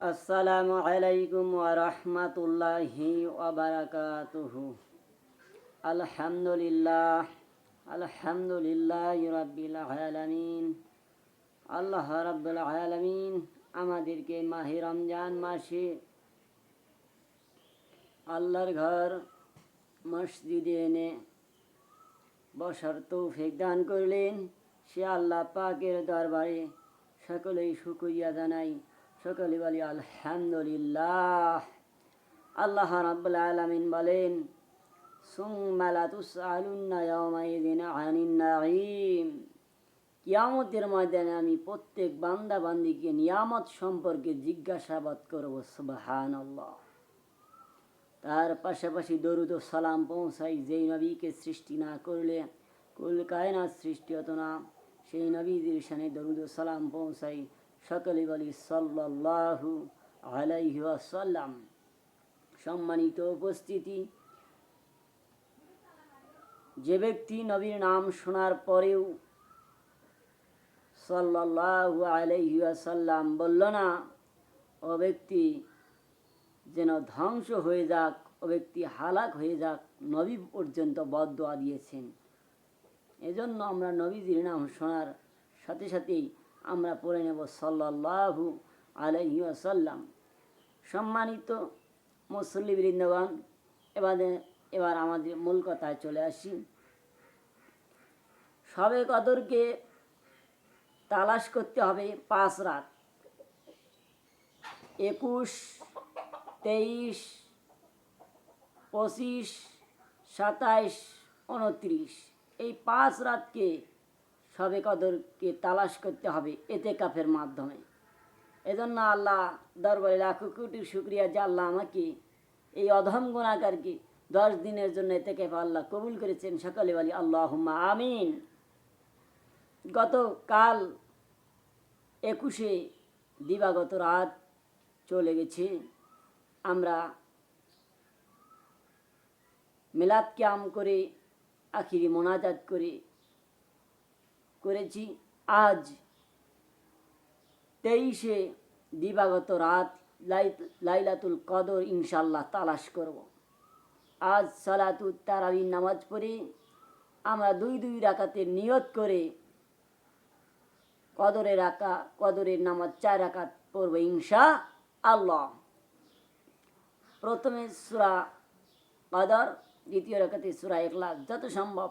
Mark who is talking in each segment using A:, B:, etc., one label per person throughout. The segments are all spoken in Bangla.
A: আসসালামু আলাইকুম ওয়া রাহমাতুল্লাহি ওয়া বারাকাতুহু। আলহামদুলিল্লাহ আলহামদুলিল্লাহি রাব্বিল আলামিন। আল্লাহ রাব্বুল আলামিন আমাদেরকে মাহে রমজান মাসে আল্লাহর ঘর মসজিদে এনে বসার তৌফিক দান করলেন। সে আল্লাহ পাকের দরবারে সকলেই শুকরিয়া জানাই, সকলে বলি আলহামদুলিল্লাহ। আল্লাহ রাব্বুল আলামিন বলেন, সুম্মা লা তুসআলুন্না ইয়াওমাইযিন আনিন নাঈম। কিয়ামতের ময়দানে আমি প্রত্যেক বান্দা বান্দিকে নিয়ামত সম্পর্কে জিজ্ঞাসাবাদ করব। সুবহানাল্লাহ। তার পাশাপাশি দরুদ ও সালাম পৌঁছাই যেই নবীকে সৃষ্টি না করলে কুল কায়নাত সৃষ্টি হতো না, সেই নবীদের শানে দরুদ ও সালাম পৌঁছাই। সকলে বলি সাল্লাল্লাহু আলাইহি ওয়াসাল্লাম। সম্মানিত উপস্থিতি, যে ব্যক্তি নবীর নাম শোনার পরেও সাল্লাল্লাহু আলাইহি ওয়াসাল্লাম বলল না, ও ব্যক্তি যেন ধ্বংস হয়ে যাক, ও ব্যক্তি হালাক হয়ে যাক, নবী পর্যন্ত বদদোয়া দিয়েছেন। এজন্য আমরা নবীজির নাম শোনার সাথে সাথেই আমরা পড়ে নেব সাল্লাল্লাহু আলাইহি ওয়াসাল্লাম। সম্মানিত মুসল্লি বৃন্দগণ, এবার আমাদের মূল কথায় চলে আসি। শবে কদরকে তালাশ করতে হবে 5 রাত, 21, 23, 25, 27, 29 এই 5 রাতকে শবে কদরকে তালাশ করতে হবে এতেকাফের মাধ্যমে। এজন্য আল্লাহ দরবারে লাখো কোটি শুকরিয়া যে আল্লাহ আমাকে এই অধম গুনাহগারকে 10 দিনের জন্য এতেকাফ আল্লাহ কবুল করেছেন। সকলে বলি আল্লাহুম্মা আমিন। গতকাল 21-এ দিবাগত রাত চলে গেছে। আমরা মিলাদ কিয়াম করে আখিরি মোনাজাত করেছি। আজ 23-এ দিবাগত রাত লাইলাতুল কদর ইনশাআল্লাহ তালাশ করব। আজ সালাতুত তারাবির নামাজ পড়ে আমরা 2 রাকাতের নিয়ত করে কদরের নামাজ 4 রাকাত পড়ব ইনশাআল্লাহ। প্রথমে সূরা কদর, দ্বিতীয় রাকাতে সূরা ইখলাস যত সম্ভব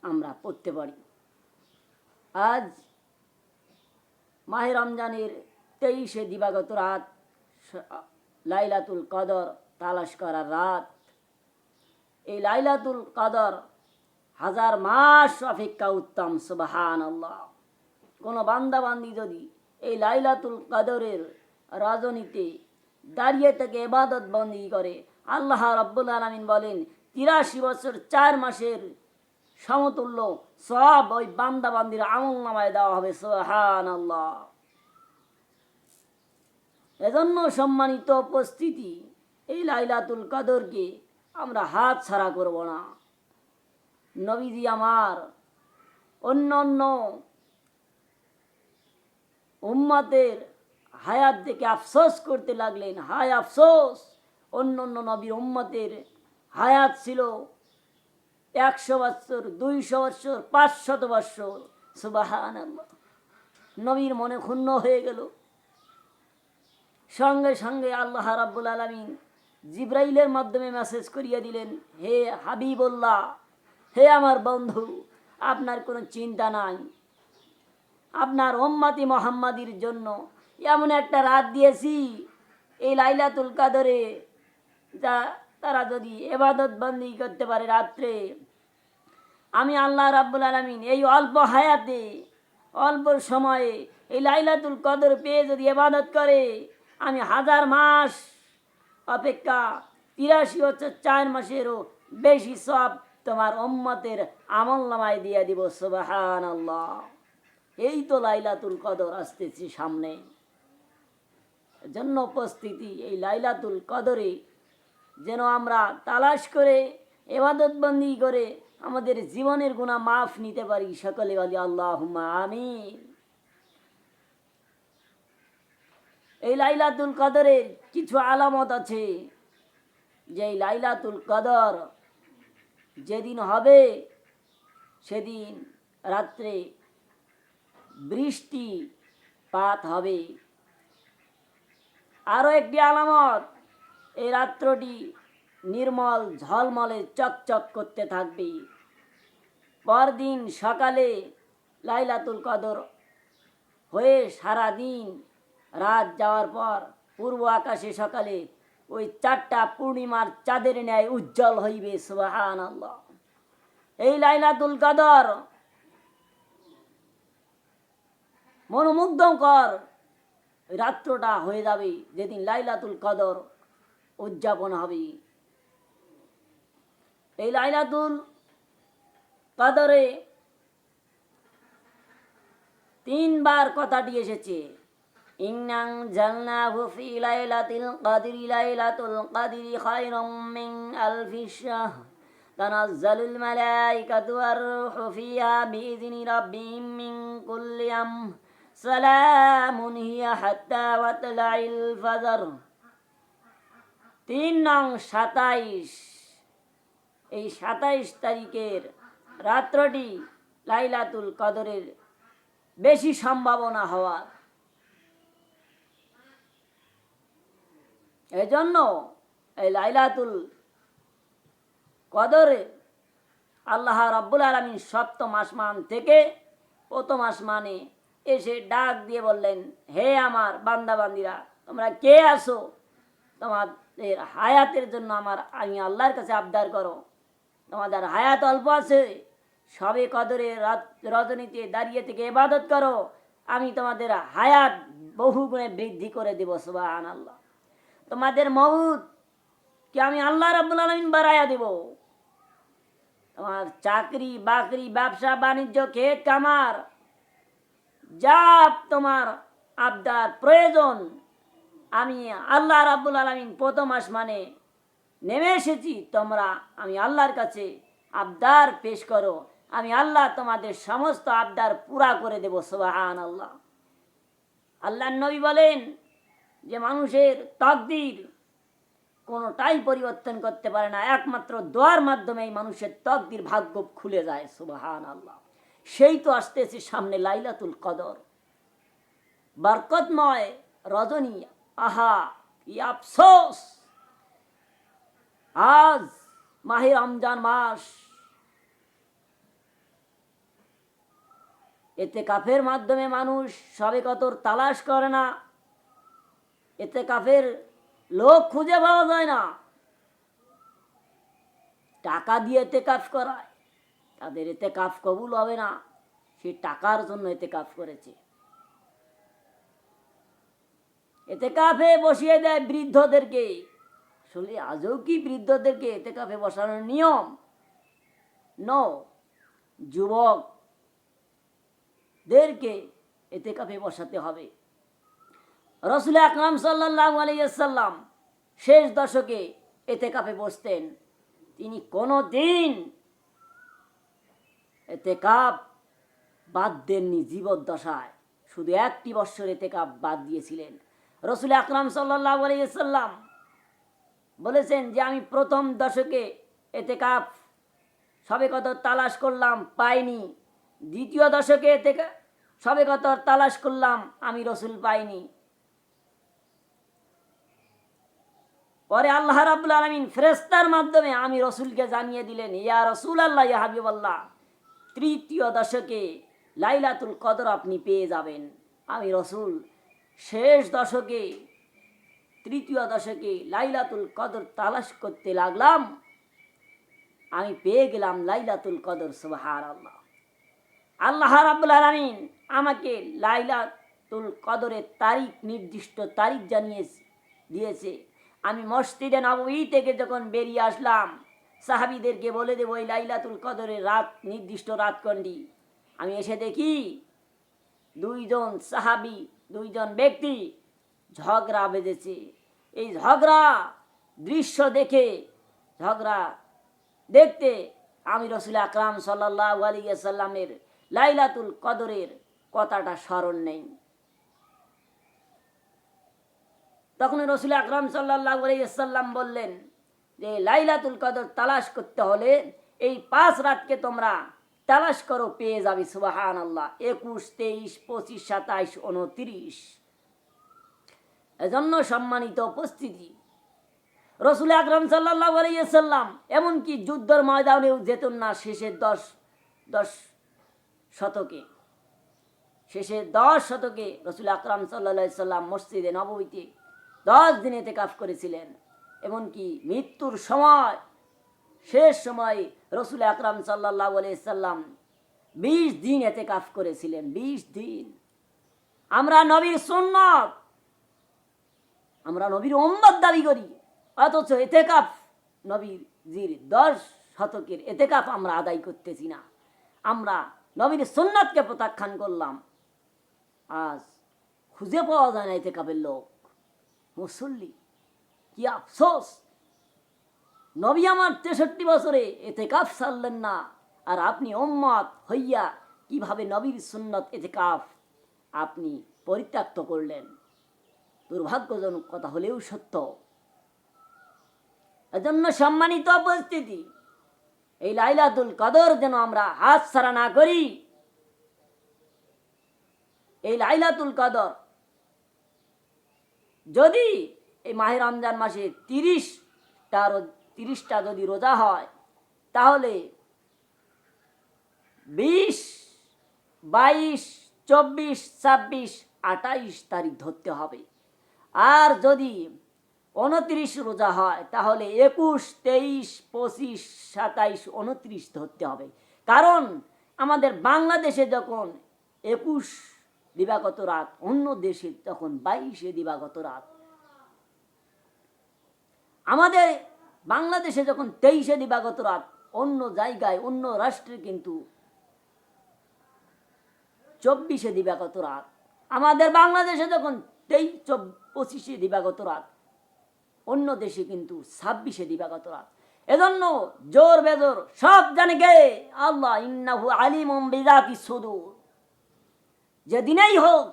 A: আমরা পড়তে পারি। আজ মাহে রমজানের 23-এ দিবাগত রাত, লাইলাতুল কদর তালাশ করার রাত। এই লাইলাতুল কদর 1000 মাস অপেক্ষা উত্তম। সুবহানাল্লাহ। কোনো বান্দা বান্দি যদি এই লাইলাতুল কদরের রজনীতে দাঁড়িয়ে থেকে ইবাদত বন্দেগী করে, আল্লাহ রাব্বুল আলামিন বলেন 83 বছর 4 মাসের সমতুল্য সওয়াব ওই বান্দা বান্দির আমলনামায় দেওয়া হবে। সুবহানাল্লাহ। এজন্য সম্মানিত উপস্থিতি, এই লাইলাতুল কদরকে আমরা হাত ছাড়া করব না। নবীজি আমার অন্য উম্মতের হায়াত দেখে আফসোস করতে লাগলেন। হায় আফসোস, অন্য নবীর উম্মতের হায়াত ছিল 100 বছর, 200 বছর, 500 বছর। সুবহানাল্লাহ। নবীর মনে ক্ষুণ্ণ হয়ে গেল। সঙ্গে সঙ্গে আল্লাহ রাব্বুল আলামিন জিবরাইলের মাধ্যমে মেসেজ করিয়ে দিলেন, হে হাবিবুল্লাহ, হে আমার বন্ধু, আপনার কোনো চিন্তা নাই। আপনার উম্মতি মুহাম্মাদির জন্য এমন একটা রাত দিয়েছি এই লাইলাতুল কদরে, যা তারা যদি ইবাদত বন্দেগী করতে পারে রাত্রে, আমি আল্লাহ রাব্বুল আলামিন এই অল্প হায়াতে, অল্প সময়ে এই লাইলাতুল কদর পেয়ে যদি ইবাদত করে, আমি 1000 মাস অপেক্ষা 83 বছর 4 মাসেরও বেশি সওয়াব তোমার উম্মতের আমলনামায় দিয়ে দিব। সুবহানাল্লাহ। এই তো লাইলাতুল কদর আসতেছে সামনে। জন্য উপস্থিতি, এই লাইলাতুল কদরে যেন আমরা তালাশ করে ইবাদত বন্দেগী করে আমাদের জীবনের গুনাহ মাফ নিতে পারি। সকলে বলি আল্লাহুম্মা আমিন। এই লাইলাতুল কদরের কিছু আলামত আছে, যে এই লাইলাতুল কদর যেদিন হবে সেদিন রাত্রে বৃষ্টিপাত হবে। আরও একটি আলামত, এই রাত্রটি নির্মল ঝলমলে চকচক করতে থাকবে। পরদিন সকালে লাইলাতুল কদর হয়ে সারাদিন রাত যাওয়ার পর পূর্ব আকাশে সকালে ওই 4টা পূর্ণিমার চাঁদের ন্যায় উজ্জ্বল হইবে। সুবহানাল্লাহ। এই লাইলাতুল কদর মনোমুগ্ধকর রাত্রটা হয়ে যাবে যেদিন লাইলাতুল কদর উদযাপন হবে। এই লাইলাতুল কদরে 3বার কথাটি এসেছে, ইন্না আনজালনাহু ফি লাইলাতিল কদরি, লাইলাতুল কদরি খায়রুম মিন আলফি শাহর, তানাজ্জালুল মালাইকাতু ওয়ার রূহু ফিহা বিইذনি রাব্বিহিম মিন কুল্লি আমর, সালামুন হিয়া হাত্তা মাতলাইল ফজর। 3 নং 27, এই 27 তারিখের রাত্রটি লাইলাতুল কদরের বেশি সম্ভাবনা হওয়ার। এজন্য এই লাইলাতুল কদরে আল্লাহ রাব্বুল আলামিন সপ্তম আসমান থেকে প্রথম আসমানে এসে ডাক দিয়ে বললেন, হে আমার বান্দা বান্দিরা, তোমরা কে আসো? তোমাদের হায়াতের জন্য আমি আল্লাহর কাছে আবদার করো। তোমাদের হায়াত অল্প আছে, সবে কদরের রজনীতে দাঁড়িয়ে থেকে ইবাদত করো, আমি তোমাদের হায়াত বহুগুণে বৃদ্ধি করে দেব। সুবহানাল্লাহ। তোমাদের মউত কি আমি আল্লাহ রাব্বুল আলামিন বাড়াইয়া দেব। তোমার চাকরি বাকরি, ব্যবসা বাণিজ্য, ক্ষেত কামার, যা তোমার আবদার প্রয়োজন, আমি আল্লাহ রাব্বুল আলামিন প্রথম আসমানে নেমে এসেছি। তোমরা আমি আল্লাহর কাছে আবদার পেশ করো, আমি আল্লাহ তোমাদের সমস্ত আবদার পুরা করে দেব। সুবহানাল্লাহ। আল্লাহর নবী বলেন যে মানুষের তাকদীর কোনোটাই পরিবর্তন করতে পারে না, একমাত্র দোয়ার মাধ্যমেই মানুষের তাকদীর ভাগ্য খুলে যায়। সুবহানাল্লাহ। সেই তো আসতেছে সামনে লাইলাতুল কদর, বরকতময় রজনী। আহা কি আফসোস, আজ মাহে রমজান মাস, ইতিকাফের মাধ্যমে মানুষ সবে কদর তালাশ করে না, ইতিকাফের লোক খুঁজে পাওয়া যায় না। টাকা দিয়ে ইতিকাফ করায়, তাদের ইতিকাফ কবুল হবে না, সে টাকার জন্য ইতিকাফ করেছে। ইতিকাফে বসিয়ে দেয় বৃদ্ধদেরকে। আসলে আজও কি বৃদ্ধদেরকে ইতিকাফে বসানোর নিয়ম? নো, যুবকদেরকে ইতিকাফে বসাতে হবে। রাসূল আকরাম সাল্লাল্লাহু আলাইহি ওয়াসাল্লাম শেষ দশকে ইতিকাফে বসতেন। তিনি কোনো দিন ইতিকাফ বাদ দেননি জীবদ্দশায়, শুধু 1টি বৎসর ইতিকাফ বাদ দিয়েছিলেন। রাসূল আকরাম সাল্লাল্লাহু আলাইহি ওয়াসাল্লাম বলেছেন যে আমি প্রথম দশকে ইতিকাফ সবে কদর তালাশ করলাম, পাইনি। দ্বিতীয় দশকে সবে কদর তালাশ করলাম, আমি রাসূল পাইনি। পরে আল্লাহ রাব্বুল আলামিন ফেরেশতার মাধ্যমে আমি রাসূলকে জানিয়ে দিলেন, ইয়া রাসূলুল্লাহ, ইয়া হাবিবাল্লাহ, তৃতীয় দশকে লাইলাতুল কদর আপনি পেয়ে যাবেন। আমি রাসূল শেষ দশকে, তৃতীয় দশকে লাইলাতুল কদর তালাশ করতে লাগলাম, আমি পেয়ে গেলাম লাইলাতুল কদর। সুবহানাল্লাহ। আল্লাহ রাব্বুল আলামিন আমাকে লাইলাতুল কদরের তারিখ, নির্দিষ্ট তারিখ জানিয়ে দিয়েছে। আমি মসজিদে নববী থেকে যখন বেরিয়ে আসলাম, সাহাবীদেরকে বলে দেব এই লাইলাতুল কদরের রাত, নির্দিষ্ট রাত কোনটি। আমি এসে দেখি 2জন সাহাবী, 2জন ব্যক্তি ঝগড়া বেঁধেছে। এই ঝগড়া দৃশ্য দেখে, ঝগড়া দেখতে আমি রাসূল আকরাম সাল্লাল্লাহু আলাইহি ওয়াসাল্লামের লাইলাতুল কদরের কথাটা স্মরণ নেই। তখন রসুল আকরাম সাল্লাল্লাহু আলাইহি ওয়াসাল্লাম বললেন যে লাইলাতুল কদর তালাশ করতে হলে এই 5 রাতকে তোমরা তালাশ করো, পেয়ে যাবে। সুবহানাল্লাহ। 21, 23, 25, 27, 29। এজন্য সম্মানিত উপস্থিতি, রসুল আকরাম সাল্লাল্লাহু আলাইহি ওয়াসাল্লাম এমনকি যুদ্ধের ময়দানেও যেতেন না শেষের 10 শতকে। শেষের 10 শতকে রসুল আকরাম সাল্লাল্লাহু আলাইহি ওয়াসাল্লাম মসজিদে নববীতে 10 দিন ইতিকাফ করেছিলেন। এমনকি মৃত্যুর সময়, শেষ সময় রসুল আকরাম সাল্লাল্লাহু আলাইহি ওয়াসাল্লাম 20 দিন ইতিকাফ করেছিলেন। 20 দিন। আমরা নবীর সুন্নাত, আমরা নবীর উম্মত দাবি করি, অথচ ইতিকাফ নবীর 10 শতকের ইতিকাফ আমরা আদায় করতেছি না। আমরা নবীর সুন্নাতকে প্রত্যাখ্যান করলাম। আজ খুঁজে পাওয়া যায় না ইতিকাফের লোক, মুসল্লি। কি আফসোস, নবী আমার 63 বছরে ইতিকাফ ছাড়লেন না, আর আপনি উম্মত হইয়া কিভাবে নবীর সুন্নত ইতিকাফ আপনি পরিত্যক্ত করলেন? দুর্ভাগ্যজনক কথা হলেও সত্য। এজন্য সম্মানিত উপস্থিতি, এই লাইলাতুল কদর যেন আমরা হাতছাড়া না করি। এই লাইলাতুল কদর যদি এই মাহে রমজান মাসে 30টা যদি রোজা হয়, তাহলে 20, 22, 24, 26, 28 তারিখ ধরতে হবে। আর যদি 29 রোজা হয়, তাহলে 21, 23, 25, 27, 29 ধরতে হবে। কারণ আমাদের বাংলাদেশে যখন 21 দিবাগত রাত, অন্য দেশে তখন 22 দিবাগত রাত। আমাদের বাংলাদেশে যখন 23 দিবাগত রাত, অন্য জায়গায়, অন্য রাষ্ট্রে কিন্তু 24 দিবাগত রাত। আমাদের বাংলাদেশে যখন 25 দিবাগত রাত, অন্য দেশে কিন্তু 26 দিবাগত রাত। এজন্য জোর বেজোর সব জানে গে আল্লাহ, ইন্নাহু আলিমুম বিযাতিস সুদূর। যেদিনেই হোক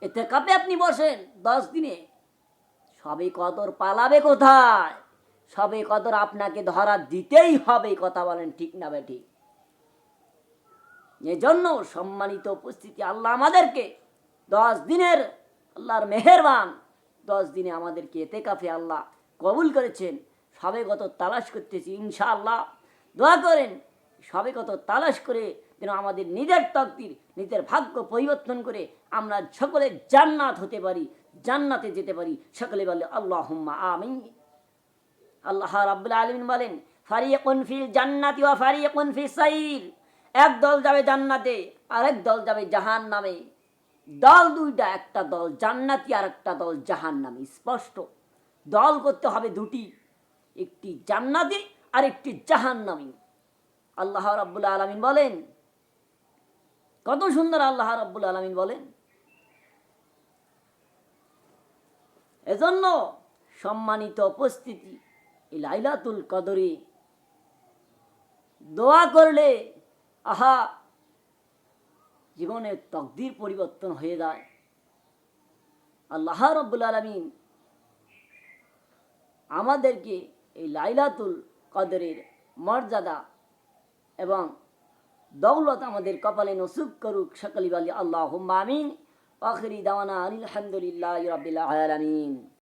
A: ইতিকাফে আপনি বসেন 10 দিনে, সবে কদর পালাবে কোথায়? সবে কদর আপনাকে ধরা দিতেই হবে। কথা বলেন ঠিক না বেঠিক? এজন্য সম্মানিত উপস্থিতি, আল্লাহ আমাদেরকে 10 দিনের, আল্লাহর মেহেরবান 10 দিনে আমাদেরকে ইতিকাফে আল্লাহ কবুল করেছেন। সবে কদর তালাশ করতেছি, ইনশাআল্লাহ দোয়া করেন সবে কদর তালাশ করে যেন আমাদের নিজের তকদির, নিজের ভাগ্য পরিবর্তন করে আমরা সকলে জান্নাত হতে পারি, জান্নাতে যেতে পারি। সকলে বলে আল্লাহুম্মা আমিন। আল্লাহ রাব্বুল আলামিন বলেন, ফারিকুন ফিল জান্নাতি ওয়া ফারিকুন ফিস সাইর। এক দল যাবে জান্নাতে, আরেক দল যাবে জাহান্নামে। দল দুইটা, একটা দল জান্নাতি আর একটা দল জাহান্নামী। স্পষ্ট দল করতে হবে দুটি, একটি জান্নাতি আর একটি জাহান্নামী। আল্লাহ রাব্বুল আলামিন বলেন, কত সুন্দর আল্লাহ রাব্বুল আলামিন বলেন। এজন্য সম্মানিত উপস্থিতি, এই লাইলাতুল কদরে দোয়া করলে আহা জীবনের তকদির পরিবর্তন হয়ে যায়। আল্লাহ রাব্বুল আলামিন আমাদেরকে এই লাইলাতুল কদরের মর্যাদা এবং দৌলত আমাদের কপালে নসিব করুক। সকলে বলি আল্লাহুম্মা আমিন। আখিরি দাওয়ানা আলহামদুলিল্লাহি রাব্বিল আলামিন।